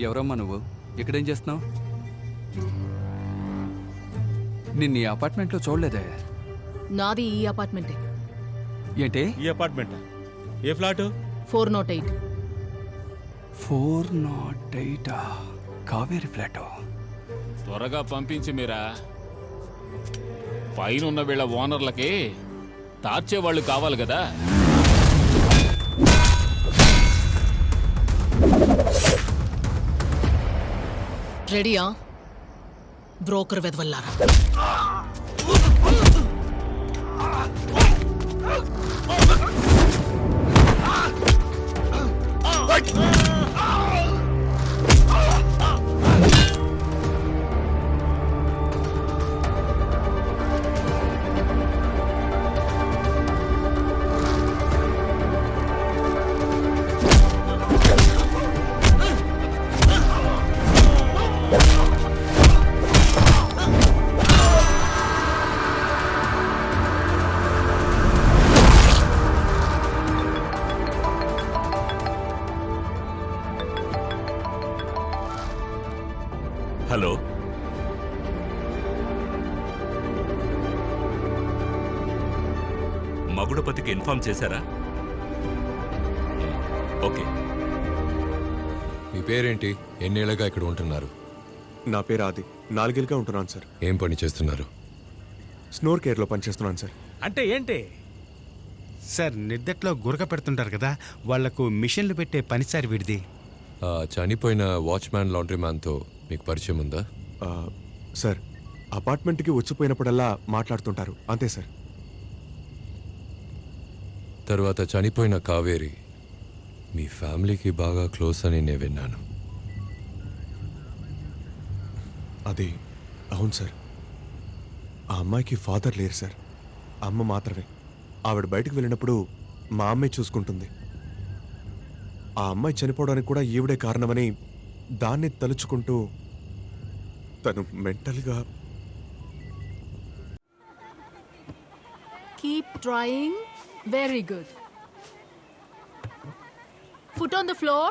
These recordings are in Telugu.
ఎవరమ్మా నువ్వు? ఇక్కడేం చేస్తున్నావు? నిన్ను ఈ అపార్ట్మెంట్లో చూడలేదే. నాది ఈ అపార్ట్మెంటే. ఏంటి? ఈ అపార్ట్మెంట్ ఏ ఫ్లాట్? 408. 408 కావేరి ఫ్లాట్. త్వరగా పంపించి మీరా. పైన వీళ్ళ ఓనర్లకి తార్చేవాళ్ళు కావాలి కదా. రెడీయా బ్రోకర్ వెదవల్లారా? హలో, మగుడపతికి ఇన్ఫార్మ్ చేశారా? ఓకే. మీ పేరేంటి? ఎన్నేళ్ళగా ఇక్కడ ఉంటున్నారు? నా పేరు ఆది. 4 ఏళ్ళుగా ఉంటున్నాను సార్. ఏం పని చేస్తున్నారు? స్నోర్ కేర్లో పనిచేస్తున్నాను సార్. అంటే ఏంటి సార్? నిద్దట్లో గురక పెడుతుంటారు కదా, వాళ్లకు మిషన్లు పెట్టే పని సార్ వీడిది. చనిపోయిన వాచ్మ్యాన్ లాండ్రీ మ్యాన్తో మీకు పరిచయం ఉందా? సార్, అపార్ట్మెంట్కి వచ్చిపోయినప్పుడల్లా మాట్లాడుతుంటారు, అంతే సార్. తర్వాత చనిపోయిన కావేరి మీ ఫ్యామిలీకి బాగా క్లోజ్ అని నేను విన్నాను. అది అవును సార్. ఆ అమ్మాయికి ఫాదర్ లేరు సార్, అమ్మ మాత్రమే. ఆవిడ బయటకు వెళ్ళినప్పుడు మా అమ్మాయి చూసుకుంటుంది. ఆ అమ్మాయి చనిపోవడానికి కూడా ఈవిడే కారణమని దాన్ని తలుచుకుంటూ తను మెంటల్గా. Keep trying. Very good. Foot on the floor.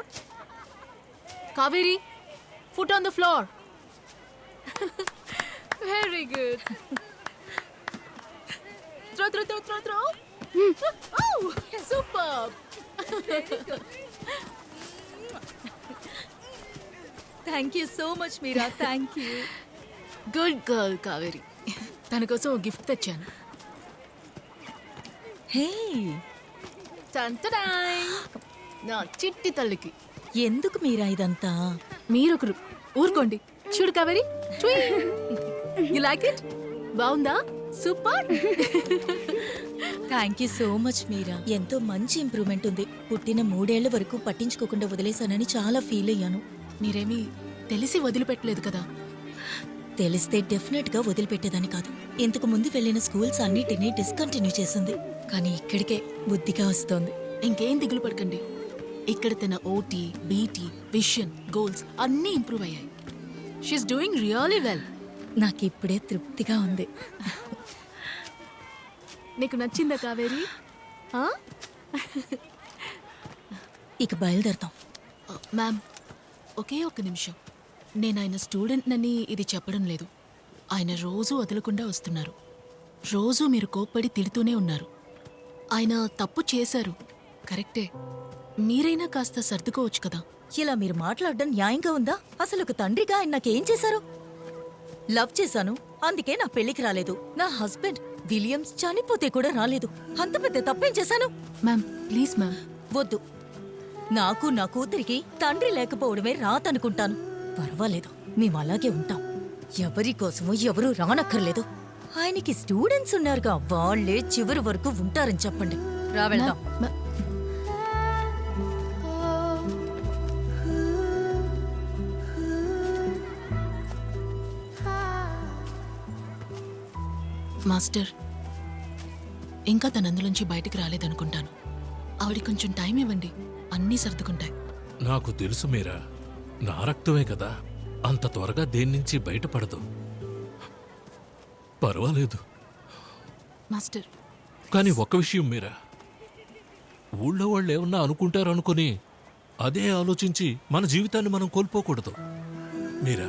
Kaveri, foot on the floor. Very good. Throw. Oh, superb. Thank you so much Meera. Thank you. Good girl Kaveri. తన కోసం ఓ గిఫ్ట్ తెచ్చాను. హే, టంటడాయ్. నా చిట్టి తల్లికి. ఎందుకు మీరా ఇదంతా? మీరొకరు ఊరుకోండి. చూడు కావేరి, యు లైక్ ఇట్? బాగుందా? Super. Thank you so much Meera. ఎంతో మంచి ఇంప్రూవ్మెంట్ ఉంది. పుట్టిన 3 ఏళ్ల వరకు పట్టించుకోకుండా వదిలేశానని చాలా ఫీల్ అయ్యాను. మీరేమీ తెలిసి వదిలిపెట్టలేదు కదా? తెలిస్తే డెఫినెట్ గా వదిలిపెట్టేదని కాదు. ఇంతకు ముందు వెళ్ళిన స్కూల్స్ అన్నిటినీ డిస్కంటిన్యూ చేసింది. కానీ ఇక్కడికే బుద్ధిగా వస్తోంది. ఇంకేం దిగులు పడకండి. ఇక్కడ తన ఓటీ, బీటీ, విషన్, గోల్స్ అన్నీ ఇంప్రూవ్ అయ్యాయి. She is doing really well. నాకు ఇప్పుడే తృప్తిగా ఉంది. నీకు నచ్చిందా కావేరి? ఇక బయలుదేరతాం. మ్యామ్, ఒకే ఒక్క నిమిషం. నేను ఆయన స్టూడెంట్నని ఇది చెప్పడం లేదు. ఆయన రోజూ వదలకుండా వస్తున్నారు. రోజూ మీరు కోప్పడి తిడుతూనే ఉన్నారు. ఆయన తప్పు చేశారు, కరెక్టే. మీరైనా కాస్త సర్దుకోవచ్చు కదా. ఇలా మీరు మాట్లాడడం న్యాయంగా ఉందా? అసలు ఒక తండ్రిగా ఆయన నాకేం చేశారు? లవ్ చేశాను, అందుకే నా పెళ్లికి రాలేదు. నా హస్బెండ్ విలియమ్స్ చనిపోతే కూడా రాలేదు. అంత పెద్ద తప్పేం చేశాను? Ma'am please ma'am. వద్దు. నాకు నా కూతురికి తండ్రి లేకపోవడమే రాతనుకుంటాను. పర్వాలేదు, మేము అలాగే ఉంటాం. ఎవరి కోసమో ఎవరూ రానక్కర్లేదు. ఆయనకి స్టూడెంట్స్ ఉన్నారుగా, వాళ్ళే చివరి వరకు ఉంటారని చెప్పండి. రా వెళ్దాం. మాస్టర్, ఇంకా తన అందులోంచి బయటికి రాలేదనుకుంటాను. ఆవిడ కొంచెం టైం ఇవ్వండి, అన్నీ సర్దుకుంటాయి. నాకు తెలుసు మీరా, నా రక్తమే కదా, అంత త్వరగా దేని నుంచి బయటపడదు. పర్వాలేదు. మాస్టర్, కానీ ఒక్క విషయం మీరా, ఊళ్ళో వాళ్ళు ఏమన్నా అనుకుంటారు అనుకుని అదే ఆలోచించి మన జీవితాన్ని మనం కోల్పోకూడదు. మీరా,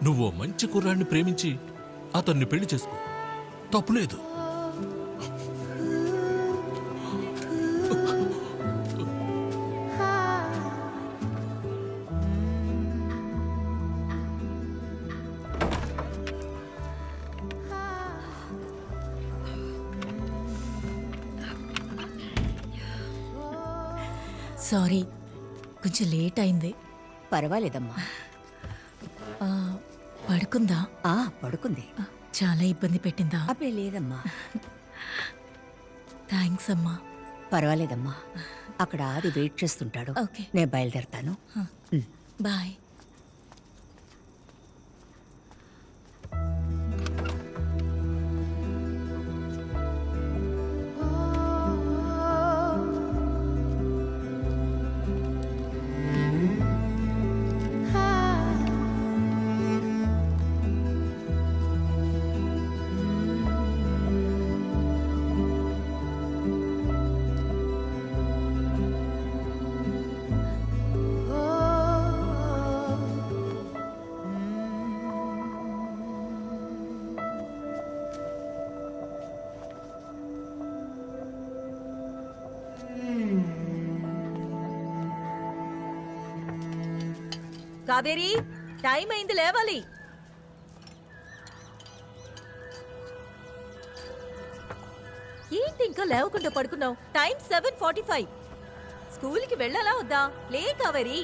నువ్వు ఓ మంచి కుర్రాన్ని ప్రేమించి అతన్ని పెళ్లి చేసుకో, తప్పులేదు. సారీ, కొంచెం లేట్ అయింది. పర్వాలేదమ్మా. ఆ, పడుకుందా? పడుకుంది. చాలా ఇబ్బంది పెట్టిందా? అబ్బే లేదమ్మా. థ్యాంక్స్ అమ్మా. పర్వాలేదమ్మా. అక్కడ ఆది వెయిట్ చేస్తుంటాడు. ఓకే. నేను బయలుదేరతాను. బాయ్. కావేరి, టైం అయింది, లేవాలి. ఏంటి ఇంకా లేవకుండా పడుకున్నావు? టైం 7:45. స్కూల్కి వెళ్ళాలా వద్దా? లే కావేరి.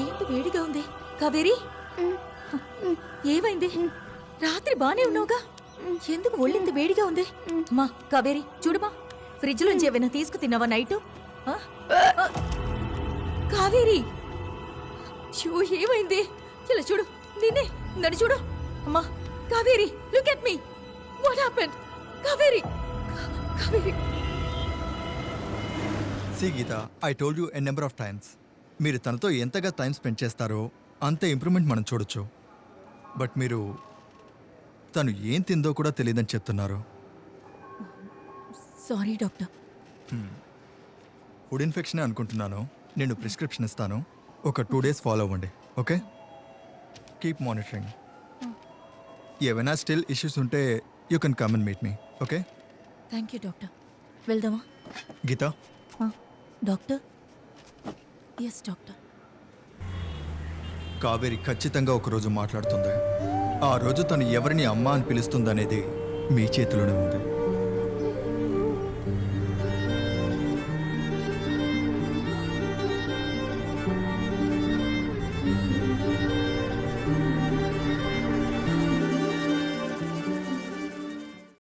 ఏంటి వేడిగా ఉంది? కావేరి, ఏమైంది? రాత్రి బానే ఉన్నావుగా, ఎందుకు ఒళ్ళింది వేడిగా ఉంది? మా కావేరి చూడుమా, ఫ్రిడ్జ్ నుంచి ఏమైనా తీసుకు తిన్నావా నైటు? కావేరి, షూ ఏమైంది? ఇలా చూడు, నిన్నే, నన్ను చూడు. అమ్మా Kaveri, look at me. What happened? Kaveri, Kaveri. See Geetha, I told you a number of times, మీరు తనతో ఎంతగా టైం స్పెండ్ చేస్తారో అంత ఇంప్రూవ్మెంట్ మనం చూడొచ్చు. బట్ మీరు తను ఏం తిందో కూడా తెలియదని చెప్తున్నారు. Sorry doctor. ఫుడ్ ఇన్ఫెక్షనే అనుకుంటున్నాను. నేను ప్రిస్క్రిప్షన్ ఇస్తాను, ఒక 2 days ఫాలో అవ్వండి. Okay, keep monitoring. ఏవైనా స్టిల్ ఇష్యూస్ ఉంటే you can come and meet me. Okay, thank you doctor. వెళ్దామా? Geeta. Doctor. Yes doctor. Kaveri ఖచ్చితంగా ఒకరోజు మాట్లాడుతుంది. ఆ రోజు తను ఎవరిని అమ్మ అని పిలుస్తుందనేది మీ చేతిలోనే ఉంది.